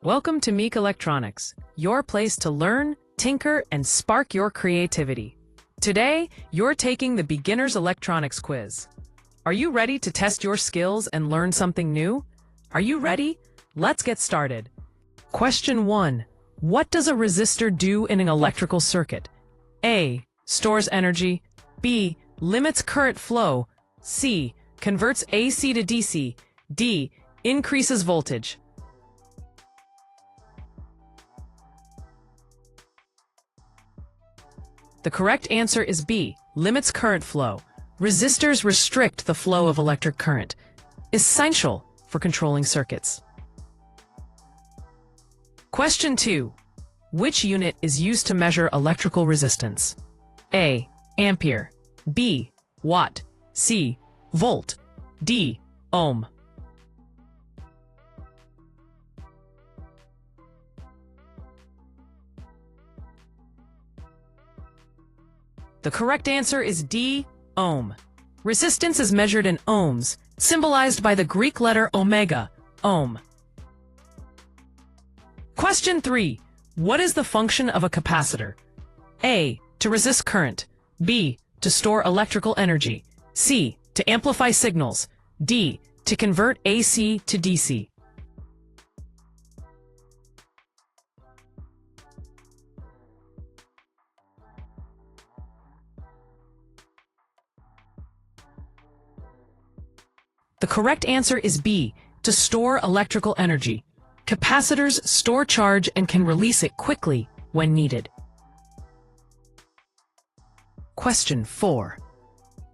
Welcome to Meek Electronics, your place to learn, tinker, and spark your creativity. Today, you're taking the Beginner's Electronics quiz. Are you ready to test your skills and learn something new? Are you ready? Let's get started. Question 1. What does a resistor do in an electrical circuit? A. Stores energy. B. Limits current flow. C. Converts AC to DC. D. Increases voltage. The correct answer is B. Limits current flow. Resistors restrict the flow of electric current, essential for controlling circuits. Question 2. Which unit is used to measure electrical resistance? A. Ampere. B. Watt. C. Volt. D. Ohm. The correct answer is D. Ohm. Resistance is measured in ohms, symbolized by the Greek letter omega, ohm. Question 3. What is the function of a capacitor? A. To resist current. B. To store electrical energy. C. To amplify signals. D. To convert AC to DC. The correct answer is B. To store electrical energy. Capacitors store charge and can release it quickly when needed. Question 4.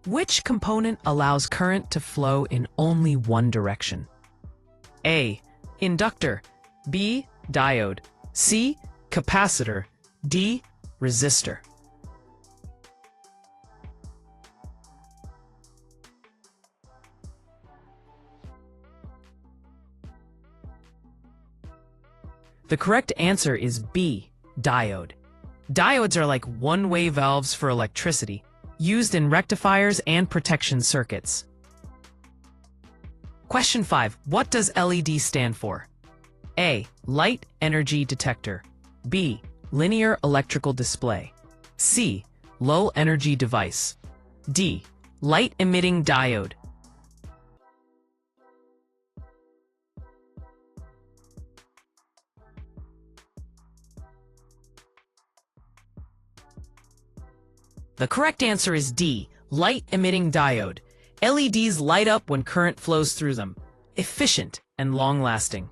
Which component allows current to flow in only one direction? A. Inductor. B. Diode. C. Capacitor. D. Resistor. The correct answer is B. Diode. Diodes are like one-way valves for electricity, used in rectifiers and protection circuits. Question 5. What does LED stand for? A. Light energy detector. B. Linear electrical display. C. Low energy device. D. Light emitting diode. The correct answer is D. Light-emitting diode. LEDs light up when current flows through them. Efficient and long-lasting.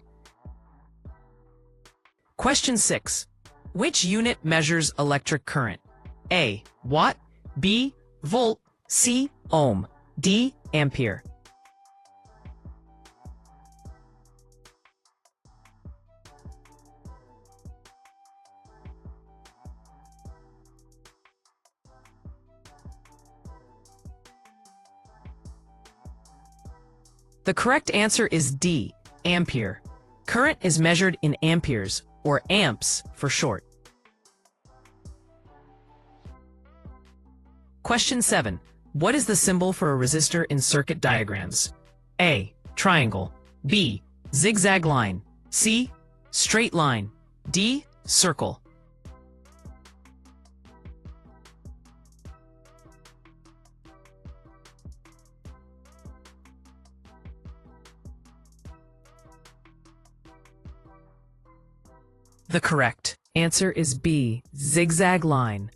Question 6. Which unit measures electric current? A. Watt. B. Volt. C. Ohm. D. Ampere. The correct answer is D. Ampere. Current is measured in amperes, or amps for short. Question 7. What is the symbol for a resistor in circuit diagrams? A. Triangle. B. Zigzag line. C. Straight line. D. Circle. The correct answer is B. Zigzag line.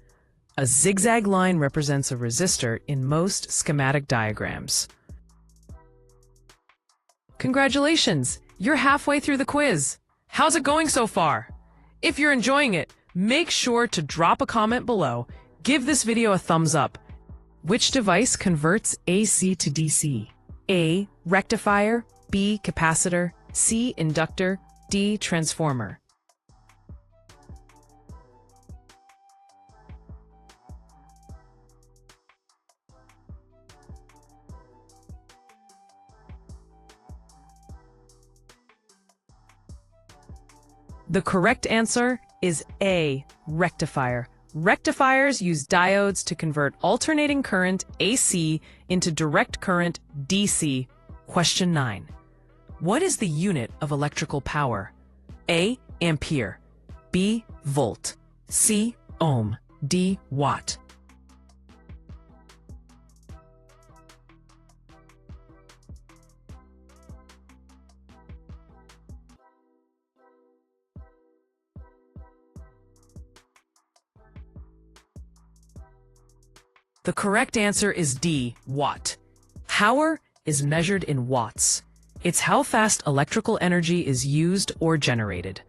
A zigzag line represents a resistor in most schematic diagrams. Congratulations! You're halfway through the quiz. How's it going so far? If you're enjoying it, make sure to drop a comment below. Give this video a thumbs up. Which device converts AC to DC? A. Rectifier. B. Capacitor. C. Inductor. D. Transformer. The correct answer is A. Rectifier. Rectifiers use diodes to convert alternating current AC into direct current DC. Question 9. What is the unit of electrical power? A. Ampere, B. Volt, C. Ohm, D. Watt. The correct answer is D. Watt. Power is measured in watts. It's how fast electrical energy is used or generated.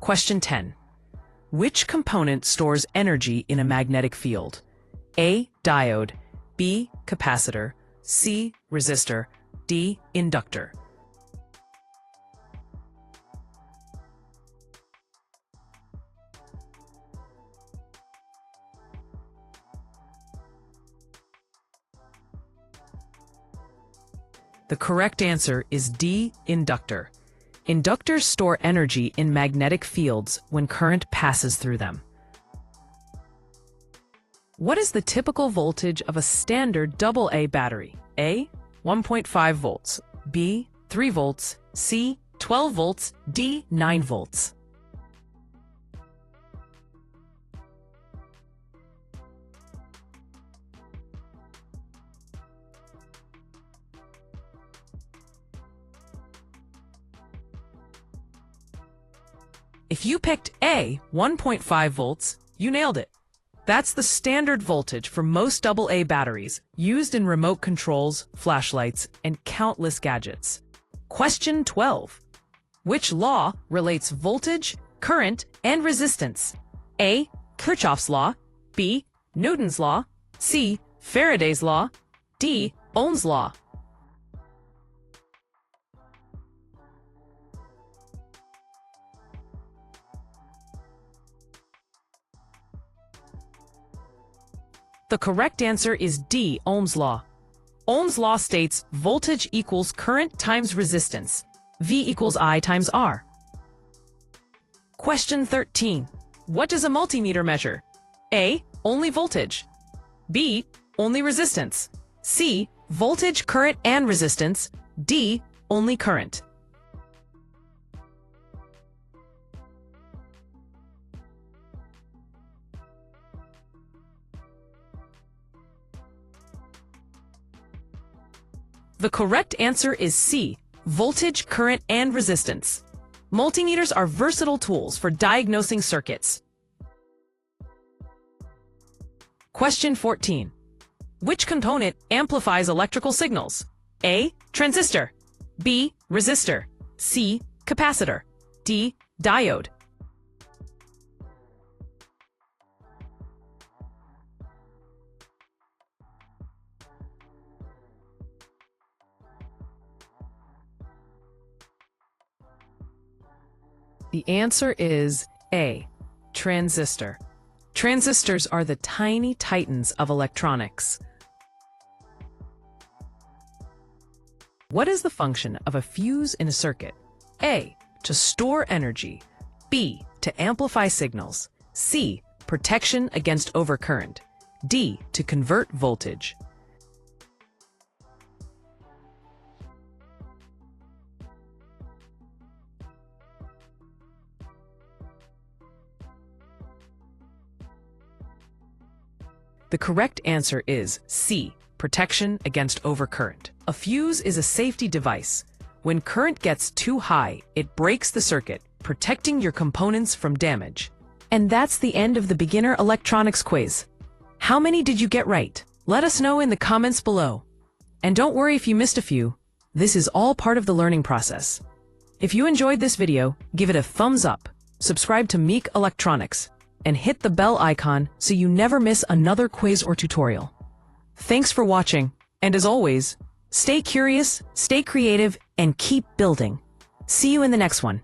Question 10. Which component stores energy in a magnetic field? A. Diode, B. Capacitor, C. Resistor, D. Inductor. The correct answer is D. Inductor. Inductors store energy in magnetic fields when current passes through them. What is the typical voltage of a standard AA battery? A. 1.5 volts, B. 3 volts, C. 12 volts, D. 9 volts. If you picked A, 1.5 volts, you nailed it. That's the standard voltage for most AA batteries, used in remote controls, flashlights, and countless gadgets. Question 12. Which law relates voltage, current, and resistance? A. Kirchhoff's law, B. Newton's law, C. Faraday's law, D. Ohm's law. The correct answer is D. Ohm's law. Ohm's law states voltage equals current times resistance. V equals I times R. Question 13. What does a multimeter measure? A. Only voltage. B. Only resistance. C. Voltage, current, and resistance. D. Only current. The correct answer is C. Voltage, current, and resistance. Multimeters are versatile tools for diagnosing circuits. Question 14. Which component amplifies electrical signals? A. Transistor, B. Resistor, C. Capacitor, D. Diode. The answer is A. Transistor. Transistors are the tiny titans of electronics. What is the function of a fuse in a circuit? A. To store energy. B. To amplify signals. C. Protection against overcurrent. D. To convert voltage. The correct answer is C. Protection against overcurrent. A fuse is a safety device. When current gets too high, it breaks the circuit, protecting your components from damage. And that's the end of the beginner electronics quiz. How many did you get right? Let us know in the comments below. And don't worry if you missed a few. This is all part of the learning process. If you enjoyed this video, give it a thumbs up, subscribe to Meek Electronics, and hit the bell icon so you never miss another quiz or tutorial. Thanks for watching, and as always, stay curious, stay creative, and keep building. See you in the next one.